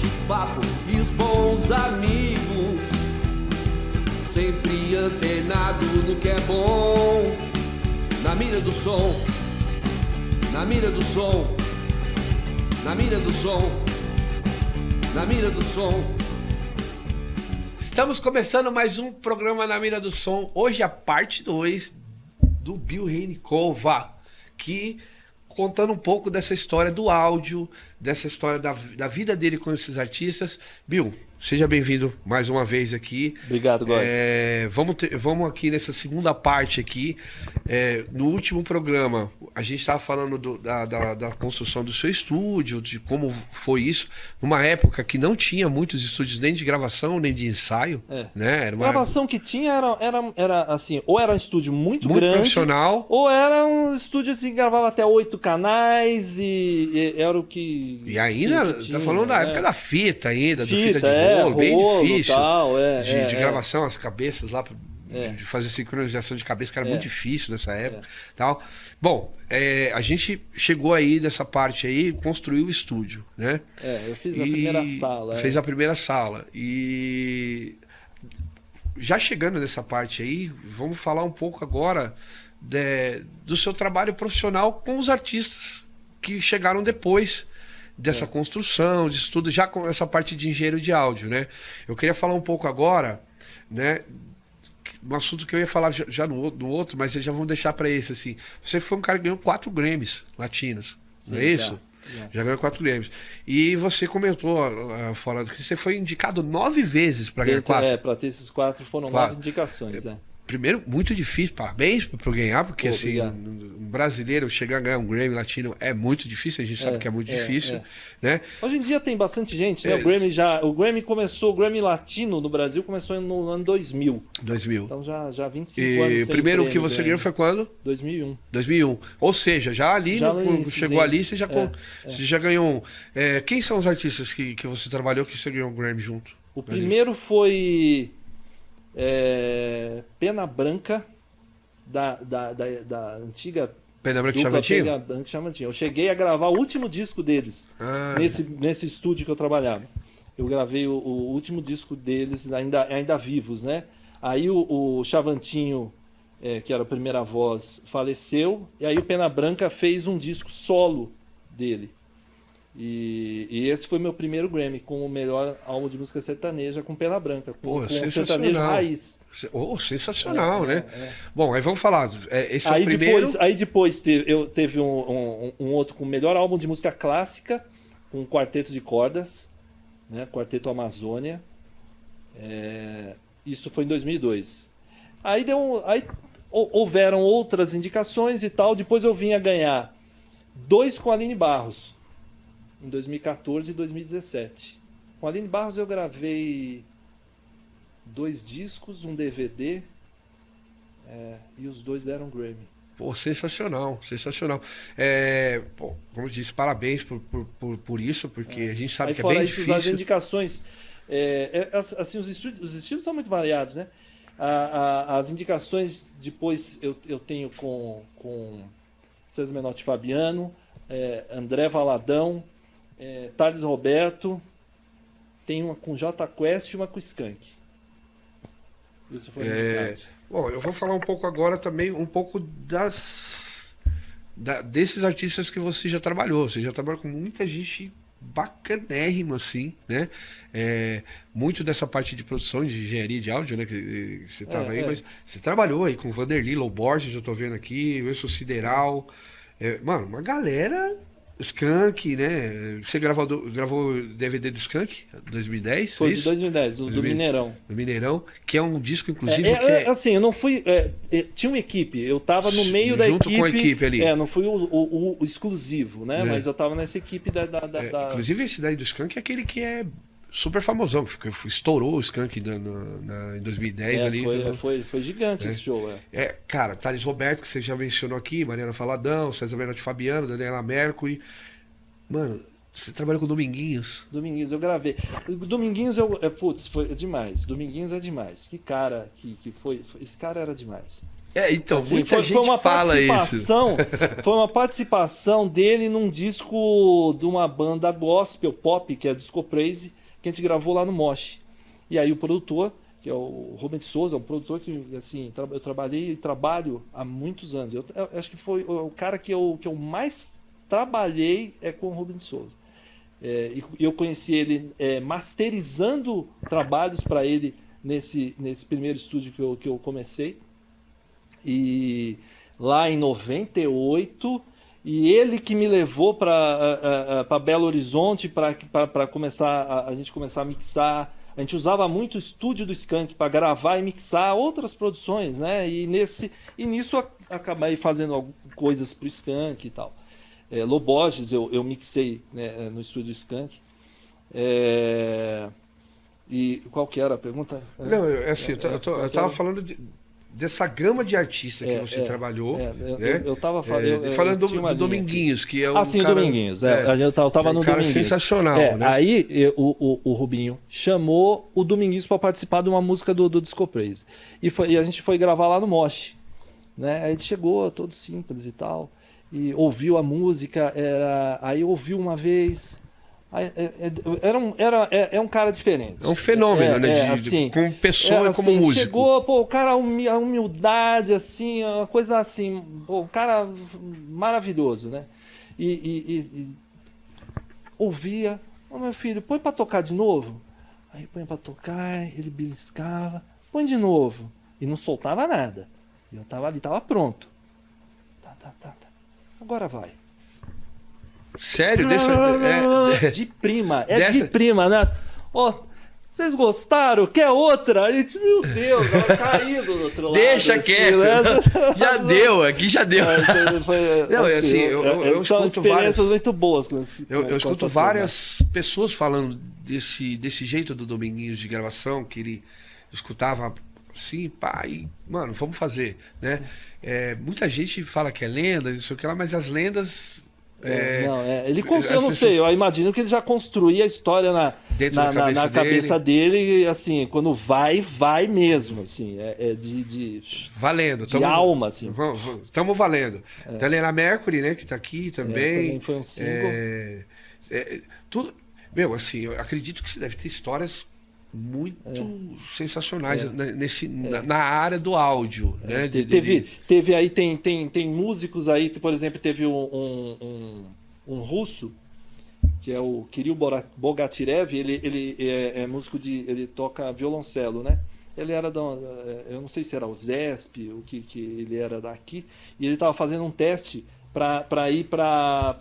bate-papo e os bons amigos, sempre antenado no que é bom. Na mira do som, na mira do som, na mira do som, na mira do som. Estamos começando mais um programa Na Mira do Som. Hoje a parte 2 do Bill Reinicova, que contando um pouco dessa história do áudio, dessa história da vida dele com esses artistas. Bill, seja bem-vindo mais uma vez aqui. Obrigado, Góes. Vamos aqui nessa segunda parte aqui. No último programa, a gente estava falando da construção do seu estúdio, de como foi isso, numa época que não tinha muitos estúdios nem de gravação, nem de ensaio. Né? A gravação que tinha era assim, ou era um estúdio muito grande, profissional, ou era um estúdio que gravava até 8 canais e era o que... E ainda, sim, tá falando da época da fita ainda, do fita de rolo, rolo, bem difícil. Tal, de gravação, as cabeças lá, de fazer sincronização de cabeça, que era muito difícil nessa época. Tal. Bom, a gente chegou aí nessa parte aí, construiu o estúdio, né? Eu fiz a primeira sala. Fez a primeira sala. E já chegando nessa parte aí, vamos falar um pouco agora do seu trabalho profissional com os artistas que chegaram depois dessa construção, disso tudo, já com essa parte de engenheiro de áudio, né? Eu queria falar um pouco agora, né, um assunto que eu ia falar já no outro, mas já vamos deixar para esse, assim. Você foi um cara que ganhou 4 Grammys latinos, não é isso? Já ganhou 4 Grammys. E você comentou fora do que você foi indicado 9 vezes para ganhar 4. Para ter esses 4 foram 9 indicações, Primeiro, muito difícil, parabéns por ganhar, porque assim, um brasileiro chegar a ganhar um Grammy latino é muito difícil, a gente sabe que é muito difícil, né? Hoje em dia tem bastante gente, né? O Grammy latino no Brasil começou no ano 2000. Então já 25 anos. E o primeiro que você ganhou foi quando? 2001. 2001. Ou seja, já ali, chegou ali, você já ganhou um. Quem são os artistas que você trabalhou que você ganhou um Grammy junto? O primeiro foi... Pena Branca da antiga Pena Branca Chavantinho. Eu cheguei a gravar o último disco deles nesse estúdio que eu trabalhava. Eu gravei o último disco deles ainda vivos, né? Aí o Chavantinho, que era a primeira voz, faleceu, e aí o Pena Branca fez um disco solo dele. E esse foi meu primeiro Grammy, com o melhor álbum de música sertaneja, com Pena Branca, com sertanejo raiz. Sensacional, né? Bom, aí vamos falar. Esse aí é o primeiro. Depois teve um outro com o melhor álbum de música clássica, com um quarteto de cordas, né? Quarteto Amazônia. Isso foi em 2002. Aí houveram outras indicações e tal. Depois eu vim a ganhar 2 com a Aline Barros, em 2014 e 2017. Com a Aline Barros eu gravei 2 discos, um DVD, e os 2 deram Grammy. Pô, sensacional, sensacional. Como eu disse, parabéns por isso, porque a gente sabe que é bem difícil. As indicações, assim, os estilos são muito variados, né? As indicações, depois eu tenho com César Menotti Fabiano, André Valadão, Thales Roberto, tem uma com J Quest e uma com Skank. Isso foi indicado. Bom, eu vou falar um pouco agora também, um pouco desses artistas que você já trabalhou. Você já trabalhou com muita gente bacanérrima, assim, né? Muito dessa parte de produção, de engenharia de áudio, né? Que você estava aí, mas você trabalhou aí com Vanderlei, Low Borges, eu tô vendo aqui, Wilson Sideral. Mano, uma galera... Skank, né? Você gravou o DVD do Skank, 2010? Foi de 2010, do Mineirão. Do Mineirão, que é um disco, inclusive. Assim, eu não fui. Tinha uma equipe, eu tava no meio da equipe. Junto com a equipe ali. Não fui o exclusivo, né? Mas eu tava nessa equipe da. Inclusive, esse daí do Skank é aquele que é super famosão, que estourou o Skank em 2010 ali. Foi gigante esse show, Cara, Thales Roberto, que você já mencionou aqui, Mariana Faladão, César Menotti Fabiano, Daniela Mercury. Mano, você trabalhou com Dominguinhos. Dominguinhos, eu gravei. Dominguinhos, foi demais. Dominguinhos é demais. Que cara que foi. Esse cara era demais. Então, Assim, muita gente fala isso. Foi uma participação dele num disco de uma banda gospel pop, que é a Disco Praise, que a gente gravou lá no Mosh. E aí o produtor, que é o Rubem de Souza, é um produtor que, assim, eu trabalhei e trabalho há muitos anos. Eu acho que foi o cara que eu mais trabalhei com o Rubem de Souza. E eu conheci ele masterizando trabalhos para ele nesse primeiro estúdio que eu comecei. E lá em 98, e ele que me levou para Belo Horizonte para começar a gente começar a mixar. A gente usava muito o estúdio do Skank para gravar e mixar outras produções, né? E nisso acabei fazendo coisas para o Skank e tal. Loborges eu mixei, né, no estúdio do Skank. E qual que era a pergunta? Não, assim, eu estava falando dessa gama de artistas que você trabalhou. Eu estava falando do Dominguinhos, que é um sim, cara, o Dominguinhos. Eu estava no um cara Dominguinhos. sensacional. Né? Aí o Rubinho chamou o Dominguinhos para participar de uma música do Disco Praise. E a gente foi gravar lá no Mosh. Né? Aí ele chegou todo simples e tal. E ouviu a música. Aí ouviu uma vez. É um cara diferente. É um fenômeno, né? Assim, como pessoa e como assim, músico. Chegou, pô, o cara, a humildade, assim, uma coisa assim, pô, um cara maravilhoso, né? E ouvia, meu filho, põe pra tocar de novo. Aí põe pra tocar, ele beliscava, põe de novo. E não soltava nada. Eu tava ali, tava pronto. Tá. Agora vai. Sério? De prima, de prima, né? Vocês gostaram? Quer outra? A gente, meu Deus, ela caindo do outro lado. Deixa assim, quieto. Né? Já deu, aqui já deu. Eu são escuto experiências muito boas. Eu escuto várias pessoas falando desse jeito do Dominguinhos de gravação, que ele escutava assim, pá, e, mano, vamos fazer, né? Muita gente fala que é lenda, isso aqui lá, mas as lendas... eu não sei, eu imagino que ele já construía a história na cabeça dele, assim, quando vai mesmo, assim, valendo, de alma, assim. Estamos valendo. Helena Mercury, né, que tá aqui também. Também foi um single. Tudo, assim, eu acredito que você deve ter histórias muito sensacionais na área do áudio, né? Teve aí, tem músicos aí, por exemplo, teve um russo, que é o Kirill Bogatirev, ele é músico ele toca violoncelo, né? Ele era eu não sei se era o ZESP, o que ele era daqui, e ele estava fazendo um teste para ir para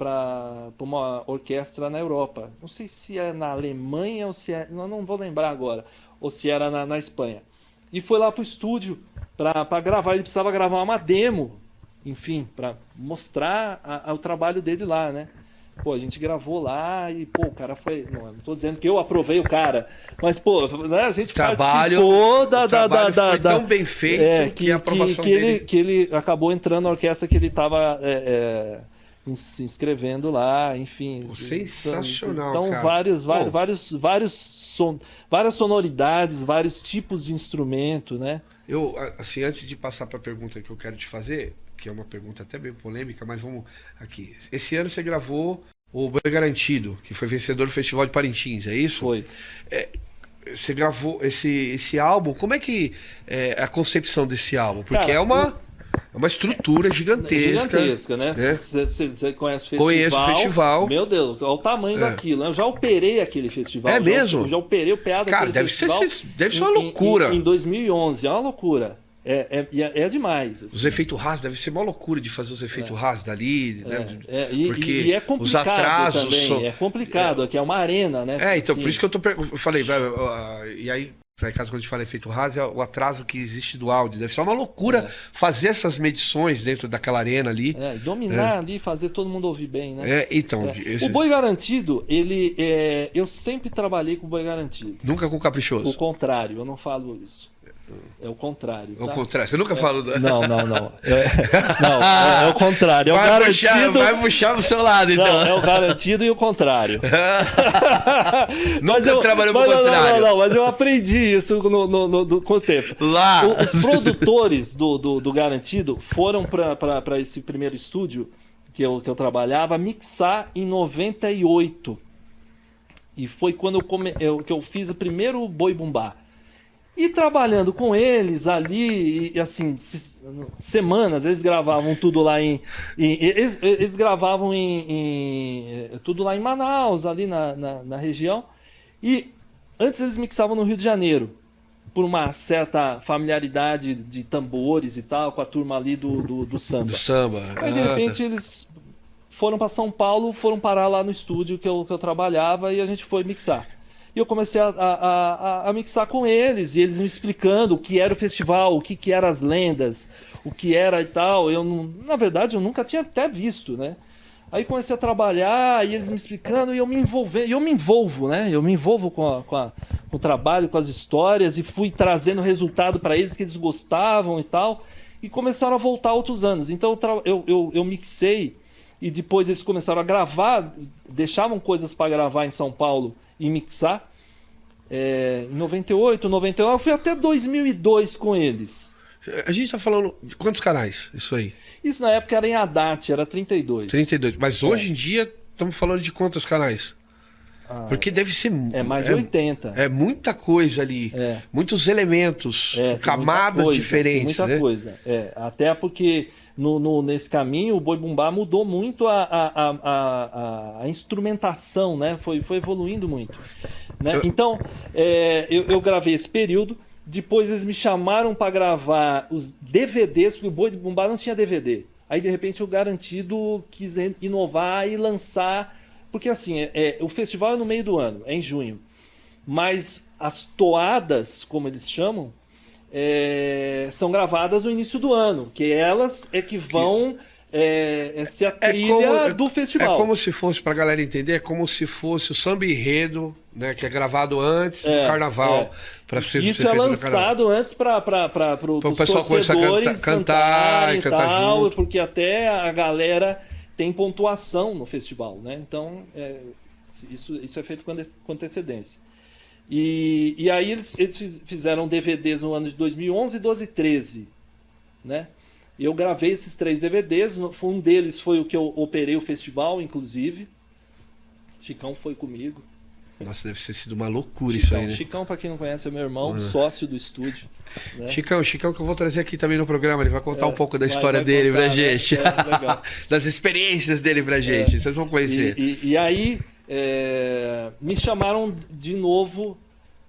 uma orquestra na Europa. Não sei se é na Alemanha ou se é... Não vou lembrar agora. Ou se era na Espanha. E foi lá para o estúdio para gravar. Ele precisava gravar uma demo, enfim, para mostrar o trabalho dele lá, né? Pô, a gente gravou lá e, pô, o cara foi... Não tô dizendo que eu aprovei o cara, mas, pô, né, a gente participou foi tão bem feito que a aprovação dele... Que ele acabou entrando na orquestra que ele estava se inscrevendo lá, enfim. Pô, sensacional, então, cara. várias sonoridades, vários tipos de instrumento, né? Eu, assim, antes de passar para a pergunta que eu quero te fazer, que é uma pergunta até bem polêmica, mas vamos aqui. Esse ano você gravou o Boi Garantido, que foi vencedor do Festival de Parintins, é isso? Foi. Você gravou esse álbum, como é que é a concepção desse álbum? Porque cara, é uma estrutura gigantesca. Gigantesca, né? Você conhece o festival? Conheço o festival. Meu Deus, olha o tamanho daquilo. Eu já operei aquele festival. É mesmo? Eu já operei o PA daquele festival. Deve ser uma loucura. Em 2011, é uma loucura. É demais. Assim. Os efeitos RAS, deve ser uma loucura de fazer os efeitos RAS dali, né? Porque e é complicado os atrasos também. É complicado, aqui é uma arena, né? Então, assim. por isso que eu falei, e aí, caso quando a gente fala efeito RAS, é o atraso que existe do áudio. Deve ser uma loucura fazer essas medições dentro daquela arena ali. Dominar ali, fazer todo mundo ouvir bem, né? O Boi Garantido, eu sempre trabalhei com o Boi Garantido. Nunca com Caprichoso? O contrário, eu não falo isso. É o contrário. É o Tá? contrário. Você nunca falou. Não. Não, é o contrário. É o garantido. Vai puxar pro seu lado, então. Não, é o garantido e o contrário. Nunca trabalhou pro contrário. Não, mas eu aprendi isso com o tempo. Lá. Os produtores do garantido foram para esse primeiro estúdio que eu trabalhava mixar em 98. E foi quando que eu fiz o primeiro Boi Bumbá. E trabalhando com eles ali, e assim, semanas, eles gravavam tudo lá eles gravavam tudo lá em Manaus, ali na região. E antes eles mixavam no Rio de Janeiro, por uma certa familiaridade de tambores e tal, com a turma ali do samba. Do samba. Aí de repente eles foram para São Paulo, foram parar lá no estúdio que eu trabalhava e a gente foi mixar. E eu comecei a mixar com eles, e eles me explicando o que era o festival, o que eram as lendas, o que era e tal. Na verdade, eu nunca tinha até visto, né? Aí comecei a trabalhar, e eles me explicando, e eu me envolvo, né? Eu me envolvo com o trabalho, com as histórias, e fui trazendo resultado para eles que eles gostavam e tal. E começaram a voltar outros anos. Então eu mixei, e depois eles começaram a gravar, deixavam coisas para gravar em São Paulo e mixar. Em 98, 99, eu fui até 2002 com eles. A gente tá falando de quantos canais, isso aí? Isso na época era em Haddad, era 32. 32. Mas hoje em dia estamos falando de quantos canais? Porque deve ser... É mais de 80. É muita coisa ali. Muitos elementos, camadas diferentes. Muita né? coisa. Até porque nesse caminho o Boi Bumbá mudou muito a instrumentação, né? Foi evoluindo muito. Né? Então, eu gravei esse período. Depois eles me chamaram para gravar os DVDs, porque o Boi Bumbá não tinha DVD. Aí, de repente, o Garantido quis inovar e lançar... Porque, assim, o festival é no meio do ano, é em junho. Mas as toadas, como eles chamam, são gravadas no início do ano. Que elas é que vão ser a trilha do festival. É como se fosse, para a galera entender, é como se fosse o samba enredo, né, que é gravado antes do carnaval. Isso é lançado antes para os torcedores cantarem e tal, junto. Porque até a galera tem pontuação no festival, né? Então, isso é feito com antecedência. E aí eles fizeram DVDs no ano de 2011, 12 e 13, né? Eu gravei esses 3 DVDs, um deles foi o que eu operei o festival, inclusive. Chicão foi comigo. Nossa, deve ter sido uma loucura isso aí, né? Chicão, para quem não conhece, é meu irmão, sócio do estúdio. Né? Chicão que eu vou trazer aqui também no programa, ele vai contar um pouco da história dele pra gente. Legal. Das experiências dele pra gente, vocês vão conhecer. E aí, me chamaram de novo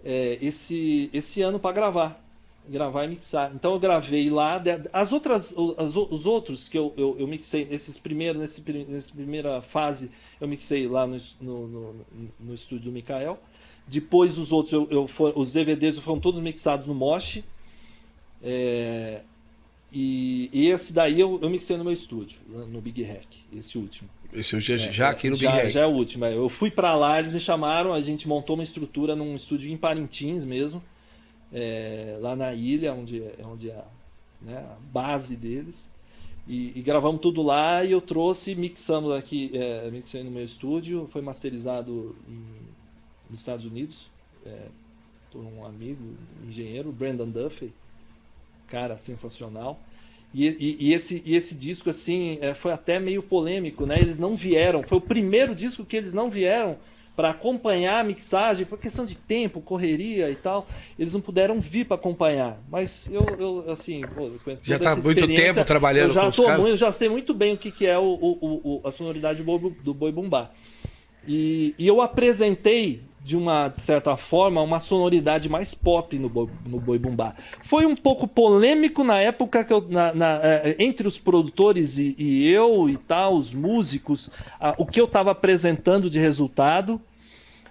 esse ano para gravar e mixar. Então eu gravei lá. Os outros que eu mixei, nessa primeira fase, eu mixei lá no estúdio do Mikael. Depois os outros, os DVDs foram todos mixados no Mosh. E esse daí eu mixei no meu estúdio, no Big Hack, esse último. Esse já aqui no Big Hack? Já é o último. Eu fui para lá, eles me chamaram, a gente montou uma estrutura num estúdio em Parintins mesmo. Lá na ilha, onde é a base deles, e gravamos tudo lá, e eu trouxe, mixamos aqui, mixei no meu estúdio, foi masterizado nos Estados Unidos por um amigo, engenheiro, Brandon Duffy, cara sensacional. E esse disco assim foi até meio polêmico, né? Eles não vieram, foi o primeiro disco que eles não vieram para acompanhar a mixagem, por questão de tempo, correria e tal, eles não puderam vir para acompanhar. Mas eu assim, eu conheço já está muito tempo trabalhando com os caras. Eu já sei muito bem o que é a sonoridade do Boi Bumbá. E eu apresentei, de certa forma, uma sonoridade mais pop no Boi Bumbá. Foi um pouco polêmico na época, que entre os produtores e eu e tal, os músicos, o que eu estava apresentando de resultado,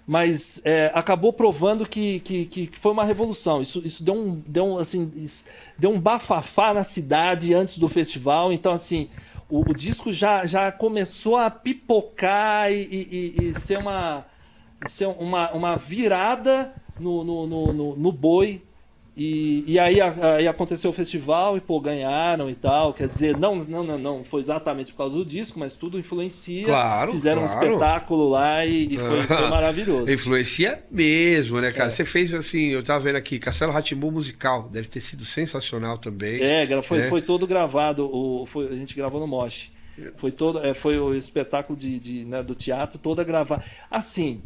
mas acabou provando que foi uma revolução. Isso deu um bafafá na cidade antes do festival. Então, assim, o disco já começou a pipocar e ser uma virada no boi E aí aconteceu o festival e, pô, ganharam e tal. Quer dizer, não foi exatamente por causa do disco, mas tudo influencia. Claro, Fizeram um espetáculo lá e foi maravilhoso. Influencia mesmo, né, cara? Você fez assim, eu tava vendo aqui, Castelo Rá-Tim-Bum musical, deve ter sido sensacional também. Foi todo gravado, a gente gravou no Mosh. Foi o espetáculo né, do teatro todo gravado. Assim,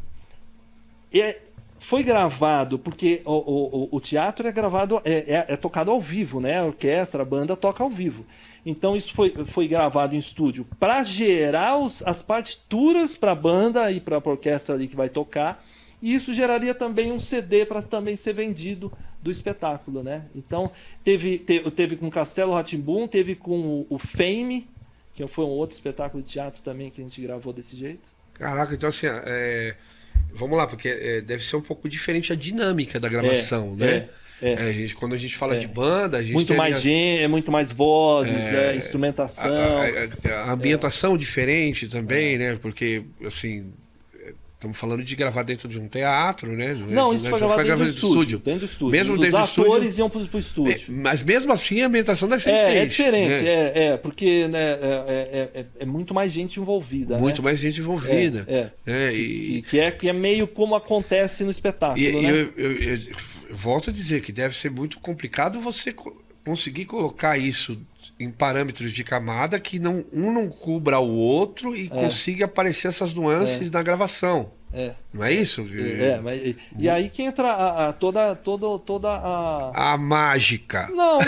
foi gravado porque o teatro é gravado, é tocado ao vivo, né? A orquestra, a banda toca ao vivo. Então isso foi gravado em estúdio para gerar as partituras para a banda e para a orquestra ali que vai tocar. E isso geraria também um CD para também ser vendido do espetáculo, né? Então teve com Castelo Rá-Tim-Bum, teve com o Fame, que foi um outro espetáculo de teatro também que a gente gravou desse jeito. Caraca, então assim, vamos lá, porque deve ser um pouco diferente a dinâmica da gravação, né? Quando a gente fala de banda, a gente muito mais vozes, instrumentação. A ambientação diferente também, né? Porque, assim, estamos falando de gravar dentro de um teatro, né? Não, isso foi gravado dentro do estúdio. Dentro do estúdio. Mesmo os dentro do estúdio, atores iam pro estúdio. Mas mesmo assim a ambientação deve ser diferente. É diferente, né? Porque né, é muito mais gente envolvida. Muito mais gente envolvida. Que é meio como acontece no espetáculo. Né? Eu volto a dizer que deve ser muito complicado você conseguir colocar isso em parâmetros de camada que um não cubra o outro e consiga aparecer essas nuances na gravação. Não é isso? E aí que entra toda a mágica. Não,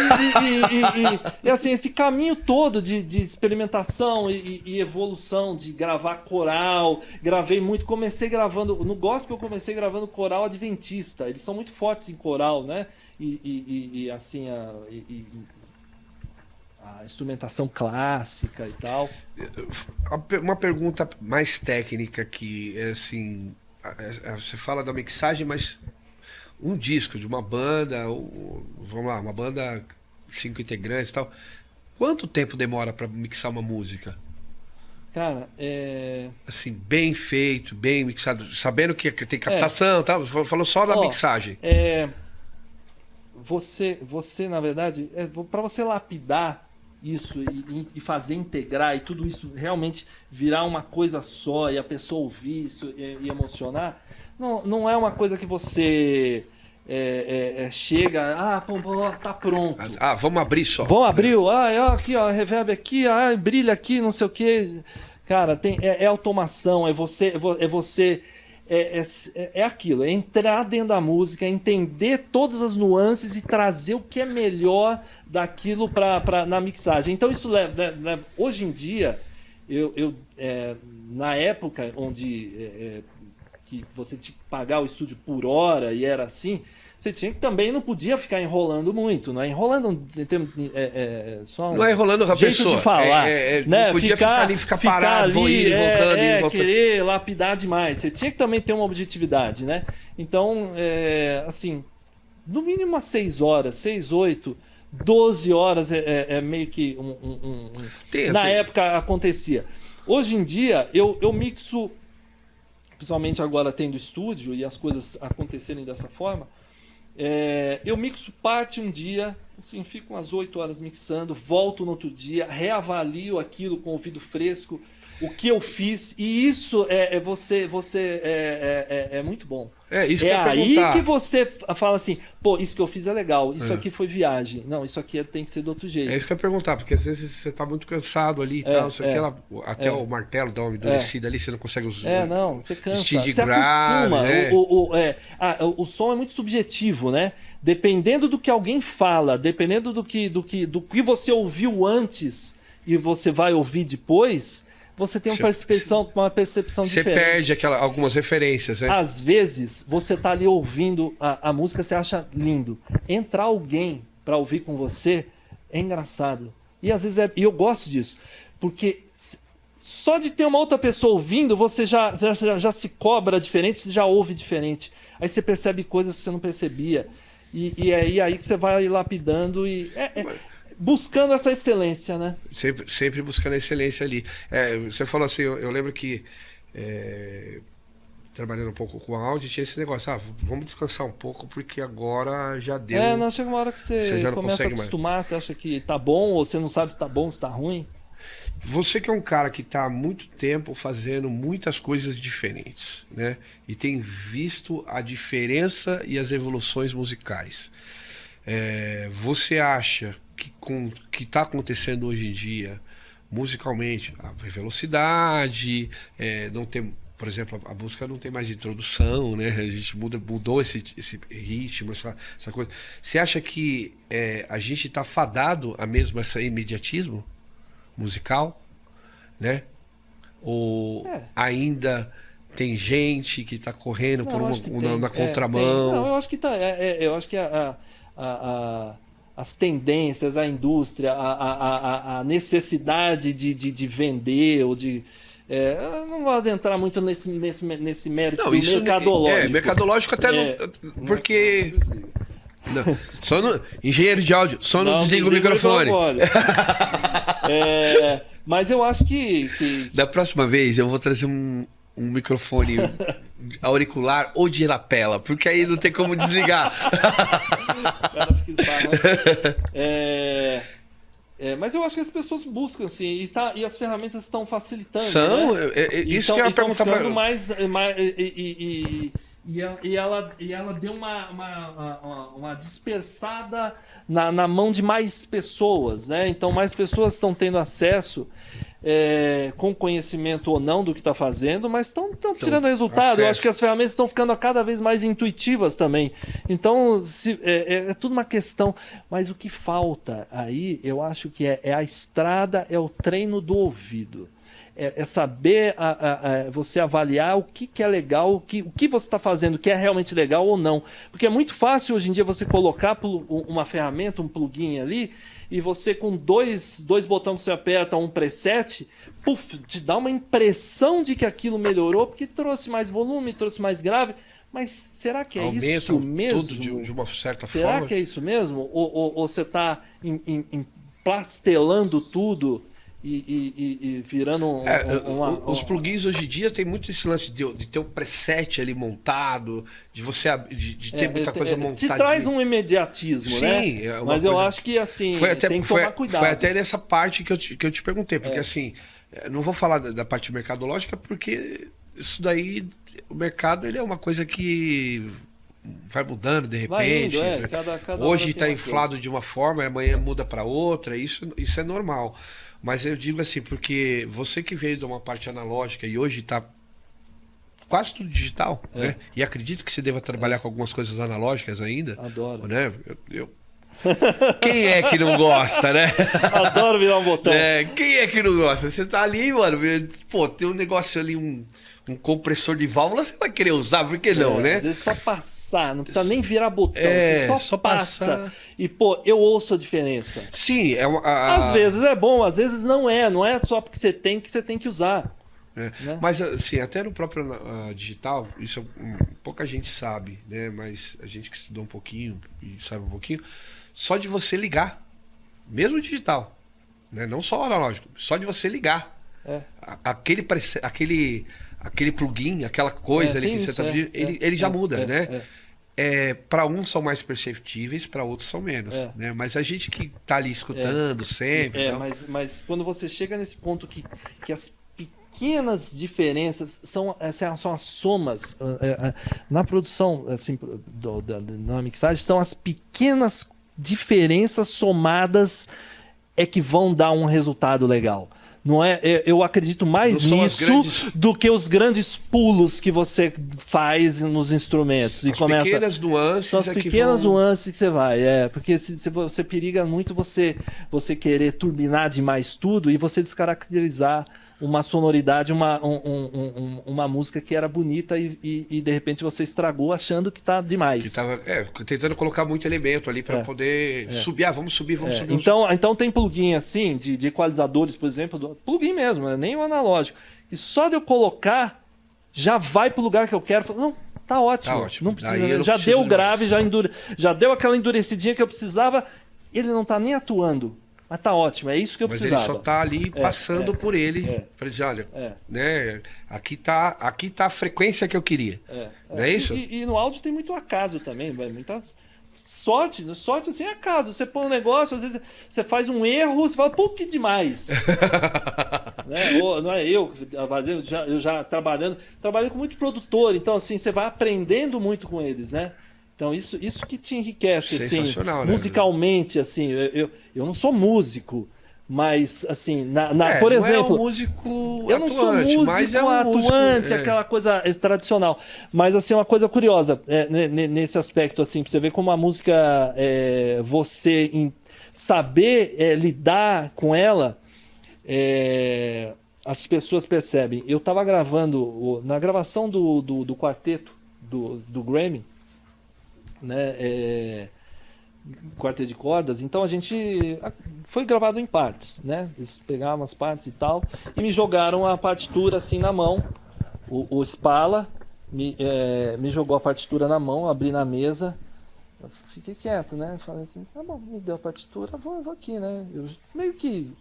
e assim, esse caminho todo de experimentação e evolução, de gravar coral. Comecei gravando, no gospel eu comecei gravando coral adventista. Eles são muito fortes em coral, né? Assim, a instrumentação clássica e tal. Uma pergunta mais técnica aqui, assim, você fala da mixagem, mas um disco de uma banda, vamos lá, uma banda 5 integrantes e tal, quanto tempo demora para mixar uma música? Cara, assim, bem feito, bem mixado, sabendo que tem captação, tal, falou só da mixagem. Você, na verdade, para você lapidar isso e fazer integrar e tudo isso realmente virar uma coisa só e a pessoa ouvir isso e emocionar, não é uma coisa que você chega, tá pronto. Vamos abrir só. Vamos abrir, aqui, reverb aqui, brilha aqui, não sei o que. Cara, é automação, é aquilo, é entrar dentro da música, é entender todas as nuances e trazer o que é melhor daquilo na mixagem. Então isso leva hoje em dia, na época onde que você tinha que pagar o estúdio por hora e era assim, você tinha que também não podia ficar enrolando muito, não é enrolando só não é enrolando a jeito pessoa, de falar, né? Não podia ficar parado, ali, voltando, querer lapidar demais. Você tinha que também ter uma objetividade, né? Então, assim, no mínimo umas 6 horas, 6, 8, 12 horas é meio que na época acontecia. Hoje em dia eu mixo, principalmente agora tendo estúdio e as coisas acontecerem dessa forma. Eu mixo parte um dia, assim, fico umas 8 horas mixando, volto no outro dia, reavalio aquilo com o ouvido fresco, o que eu fiz, e isso é muito bom. Isso que eu ia aí perguntar. que você fala assim, pô, isso que eu fiz é legal, isso aqui foi viagem. Não, isso aqui tem que ser do outro jeito. É isso que eu ia perguntar, porque às vezes você tá muito cansado ali e tal, até o martelo dá uma endurecida ali, você não consegue usar. Não, você cansa. Você acostuma. né? O som é muito subjetivo, né? Dependendo do que alguém fala, dependendo do que você ouviu antes e você vai ouvir depois, você tem uma percepção você diferente. Você perde algumas referências, né? Às vezes, você tá ali ouvindo a música, você acha lindo. Entrar alguém para ouvir com você é engraçado. E às vezes e eu gosto disso. Porque só de ter uma outra pessoa ouvindo, você já se cobra diferente, você já ouve diferente. Aí você percebe coisas que você não percebia. E é aí que você vai lapidando e... buscando essa excelência, né? Sempre buscando a excelência ali. Você falou assim, eu lembro que trabalhando um pouco com áudio, tinha esse negócio, vamos descansar um pouco, porque agora já deu. Não, chega uma hora que você já não começa a consegue acostumar, mais. Você acha que tá bom, ou você não sabe se tá bom, se tá ruim. Você que é um cara que está há muito tempo fazendo muitas coisas diferentes, né? E tem visto a diferença e as evoluções musicais. Você acha que com o que está acontecendo hoje em dia, musicalmente, a velocidade, não tem, por exemplo, a música não tem mais introdução, né? A gente mudou esse ritmo, essa coisa. Você acha que a gente está fadado a mesmo esse imediatismo musical, né? Ou ainda tem gente que está correndo na contramão? Não, eu acho que tá. Eu acho que as tendências, a indústria, a necessidade de vender ou de eu não vou adentrar muito nesse mérito não, isso mercadológico. Mercadológico até porque não, só no engenheiro de áudio, só não desliga o microfone. Mas eu acho que da próxima vez eu vou trazer um microfone auricular ou de lapela, porque aí não tem como desligar. O cara fica esbarrando. Mas eu acho que as pessoas buscam, assim, e as ferramentas estão facilitando. São, né? Isso que eu ia perguntar para E ela deu uma dispersada na mão de mais pessoas, né? Então mais pessoas estão tendo acesso com conhecimento ou não do que está fazendo, mas estão tirando resultado. Acesso. Eu acho que as ferramentas estão ficando cada vez mais intuitivas também. Então é tudo uma questão. Mas o que falta aí, eu acho que é a estrada, é o treino do ouvido. É saber você avaliar o que é legal, o que você está fazendo, que é realmente legal ou não. Porque é muito fácil hoje em dia você colocar uma ferramenta, um plugin ali, e você com dois botões que você aperta, um preset, te dá uma impressão de que aquilo melhorou, porque trouxe mais volume, trouxe mais grave. Mas será que é aumenta isso mesmo? Tudo de uma certa será forma. Que é isso mesmo? Ou você está emplastelando tudo e virando os plugins hoje em dia tem muito esse lance de ter um preset ali montado, de você de ter muita coisa montada. Te traz um imediatismo, sim, né? Mas eu acho que assim tem que tomar cuidado. Foi até nessa parte que eu te perguntei, porque assim, não vou falar da parte mercadológica, porque isso daí, o mercado ele é uma coisa que vai mudando de repente. Vai indo, cada hoje está inflado coisa de uma forma, amanhã muda para outra, isso é normal. Mas eu digo assim, porque você que veio de uma parte analógica e hoje está quase tudo digital, né? E acredito que você deva trabalhar com algumas coisas analógicas ainda. Adoro. Né? Quem é que não gosta, né? Adoro virar um botão. Quem é que não gosta? Você tá ali, mano, pô, tem um negócio ali, um compressor de válvula, você vai querer usar, por que não, né? Às vezes só passar, não precisa nem virar botão, você só passa. Passar. E, pô, eu ouço a diferença. Sim, às vezes é bom, às vezes não é só porque você tem que usar. Né? Mas, assim, até no próprio digital, isso pouca gente sabe, né? Mas a gente que estudou um pouquinho e sabe um pouquinho, só de você ligar, mesmo digital, né? Não só o analógico, só de você ligar. Aquele plugin, aquela coisa ali que você está vendo, ele já muda, né? Para uns são mais perceptíveis, para outros são menos. Né? Mas a gente que está ali escutando sempre. Mas quando você chega nesse ponto que as pequenas diferenças são as somas na produção assim, na mixagem, são as pequenas diferenças somadas que vão dar um resultado legal. Não é? Eu acredito mais nisso do que os grandes pulos que você faz nos instrumentos. Pequenas nuances. São as pequenas nuances que você vai. Porque se você periga muito você querer turbinar demais tudo e você descaracterizar uma sonoridade, uma música que era bonita e de repente você estragou achando que tá demais. Que tava tentando colocar muito elemento ali para poder subir. Vamos subir. Então tem plugin assim, de equalizadores, por exemplo, plugin mesmo, nem o analógico. E só de eu colocar, já vai pro lugar que eu quero. Não, tá ótimo. Não precisa. Já deu o grave, já deu aquela endurecidinha que eu precisava. Ele não tá nem atuando. Mas tá ótimo, é isso que eu Mas precisava. ele só tá ali passando por ele para dizer, olha, né, aqui tá a frequência que eu queria. Não é isso? E no áudio tem muito acaso também, muitas sorte assim é acaso. Você põe um negócio, às vezes você faz um erro, você fala, pô, que demais. Né? Ou, não é eu já trabalhei com muito produtor, então assim, você vai aprendendo muito com eles, né? Então isso que te enriquece, assim, né? musicalmente, assim. Eu não sou músico, mas assim, por exemplo, não é um músico eu não sou atuante, músico mas é um atuante, músico, aquela coisa tradicional. Mas assim, uma coisa curiosa nesse aspecto, assim, pra você ver como a música, saber lidar com ela, as pessoas percebem. Eu estava gravando, na gravação do quarteto do Grammy, né? Quarteto de cordas, então a gente foi gravado em partes, né? Eles pegaram as partes e tal e me jogaram a partitura assim na mão. O Spala me jogou a partitura na mão, abri na mesa, eu fiquei quieto, né? Falei assim, tá bom, me deu a partitura, vou aqui, né? Eu meio que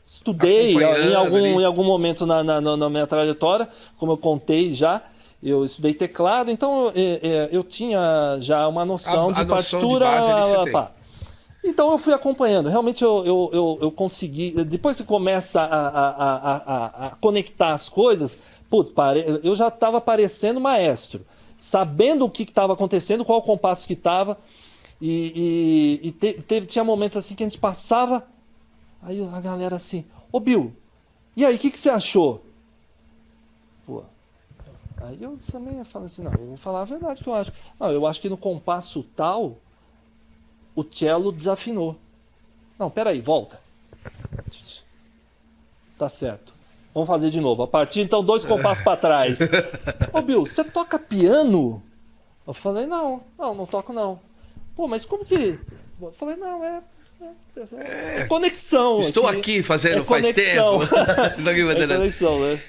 estudei em algum momento na minha trajetória, como eu contei já. Eu estudei teclado, então eu tinha já uma noção de partitura. Então eu fui acompanhando. Realmente eu consegui. Depois que começa a conectar as coisas, eu já estava parecendo maestro, sabendo o que estava acontecendo, qual o compasso que estava. Tinha momentos assim que a gente passava, aí a galera assim, ô Bill, e aí, o que você achou? Pô. Aí eu também falo assim, não, eu vou falar a verdade que eu acho. Não, eu acho que no compasso tal, o cello desafinou. Não, peraí, volta. Tá certo. Vamos fazer de novo. A partir, então, 2 compassos para trás. Ô, Bill, você toca piano? Eu falei, não toco não. Pô, mas como que... Eu falei, não, é conexão. Estou aqui fazendo faz tempo. É conexão, né?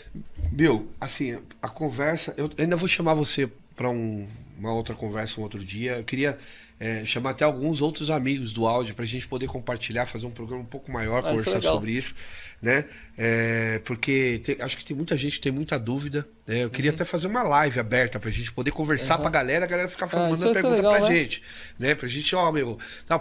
Bill, assim, a conversa... Eu ainda vou chamar você para uma outra conversa um outro dia. Eu queria chamar até alguns outros amigos do áudio para a gente poder compartilhar, fazer um programa um pouco maior, conversar sobre isso, né? Porque acho que tem muita gente que tem muita dúvida, né? Eu queria até fazer uma live aberta pra gente poder conversar pra galera, a galera ficar mandando pergunta legal, pra gente, né? Pra gente,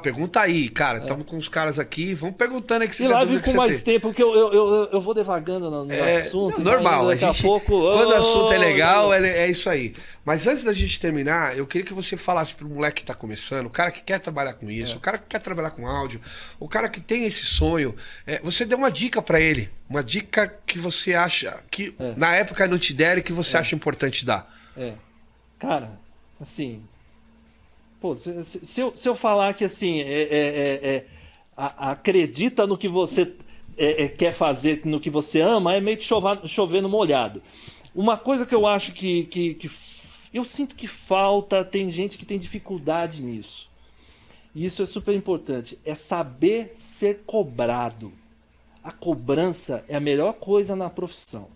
pergunta aí, cara, estamos com os caras aqui, vamos perguntando aí que você e live com mais tempo, porque eu vou devagando no assunto. Normal, daqui a pouco... Quando o assunto é legal, é isso aí. Mas antes da gente terminar, eu queria que você falasse pro moleque que tá começando, o cara que quer trabalhar com isso, o cara que quer trabalhar com áudio, o cara que tem esse sonho, você deu uma dica pra ele. Uma dica que você acha que na época não te deram e que você acha importante dar. Cara, assim... Pô, se eu falar que assim, acredita no que você quer fazer, no que você ama, é meio que chover no molhado. Uma coisa que eu acho que eu sinto que falta, tem gente que tem dificuldade nisso. E isso é super importante. É saber ser cobrado. A cobrança é a melhor coisa na profissão.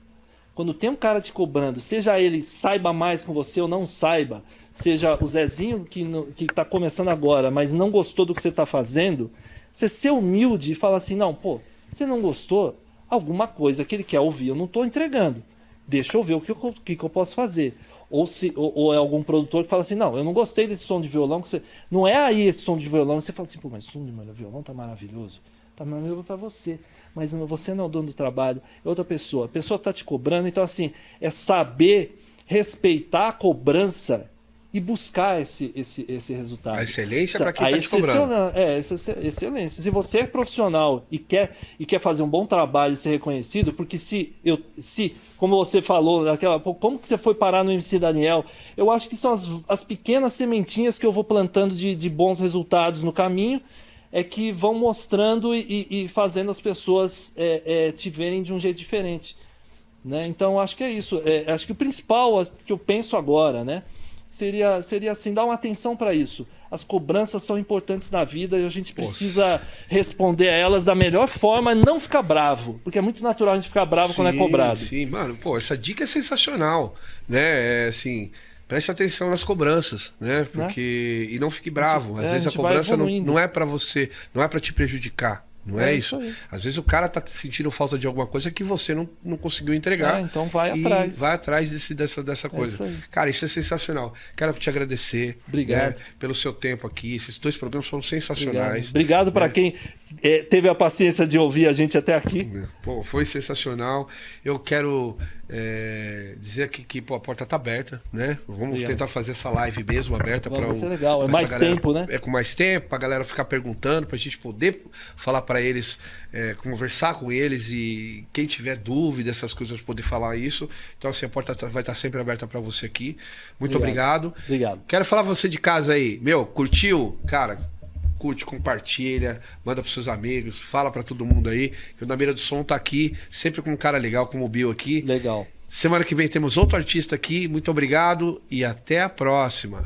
Quando tem um cara te cobrando, seja ele saiba mais com você ou não saiba, seja o Zezinho que está começando agora, mas não gostou do que você está fazendo, você ser humilde e falar assim, não, pô, você não gostou? Alguma coisa que ele quer ouvir, eu não estou entregando. Deixa eu ver o que eu posso fazer. Ou é algum produtor que fala assim, não, eu não gostei desse som de violão. Não é aí esse som de violão. Você fala assim, pô, mas o som de violão tá maravilhoso. Tá maravilhoso para você. Mas você não é o dono do trabalho, é outra pessoa. A pessoa tá te cobrando. Então, assim, é saber respeitar a cobrança e buscar esse resultado. A excelência para quem está te cobrando. Excelência. Se você é profissional e quer fazer um bom trabalho e ser reconhecido, porque como você falou, como que você foi parar no MC Daniel? Eu acho que são as pequenas sementinhas que eu vou plantando de bons resultados no caminho, que vão mostrando e fazendo as pessoas te verem de um jeito diferente. Né? Então, acho que é isso. Acho que o principal que eu penso agora, né? Seria assim, dar uma atenção para isso. As cobranças são importantes na vida e a gente precisa responder a elas da melhor forma e não ficar bravo. Porque é muito natural a gente ficar bravo quando é cobrado. Sim, mano. Essa dica é sensacional. Né? Assim, preste atenção nas cobranças, né? Porque... E não fique bravo. Às vezes a cobrança não é para você, não é para te prejudicar. Não é isso? aí. Às vezes o cara tá sentindo falta de alguma coisa que você não conseguiu entregar. Então vai e atrás. Vai atrás dessa coisa. Isso aí. Cara, isso é sensacional. Quero te agradecer. Obrigado. Né, pelo seu tempo aqui. Esses 2 programas foram sensacionais. Obrigado para quem teve a paciência de ouvir a gente até aqui. Pô, foi sensacional. Eu quero dizer aqui que pô, a porta tá aberta, né? Vamos tentar fazer essa live mesmo aberta para Vai ser legal. É mais tempo, né? É com mais tempo, pra galera ficar perguntando, pra gente poder falar para eles, conversar com eles e quem tiver dúvida, essas coisas, poder falar isso. Então, assim, a porta vai estar sempre aberta para você aqui. Muito obrigado. Obrigado. Quero falar pra você de casa aí. Meu, curtiu? Cara, curte, compartilha, manda pros seus amigos, fala pra todo mundo aí que o Na Mira do Som tá aqui, sempre com um cara legal como o Bill aqui. Legal. Semana que vem temos outro artista aqui. Muito obrigado e até a próxima.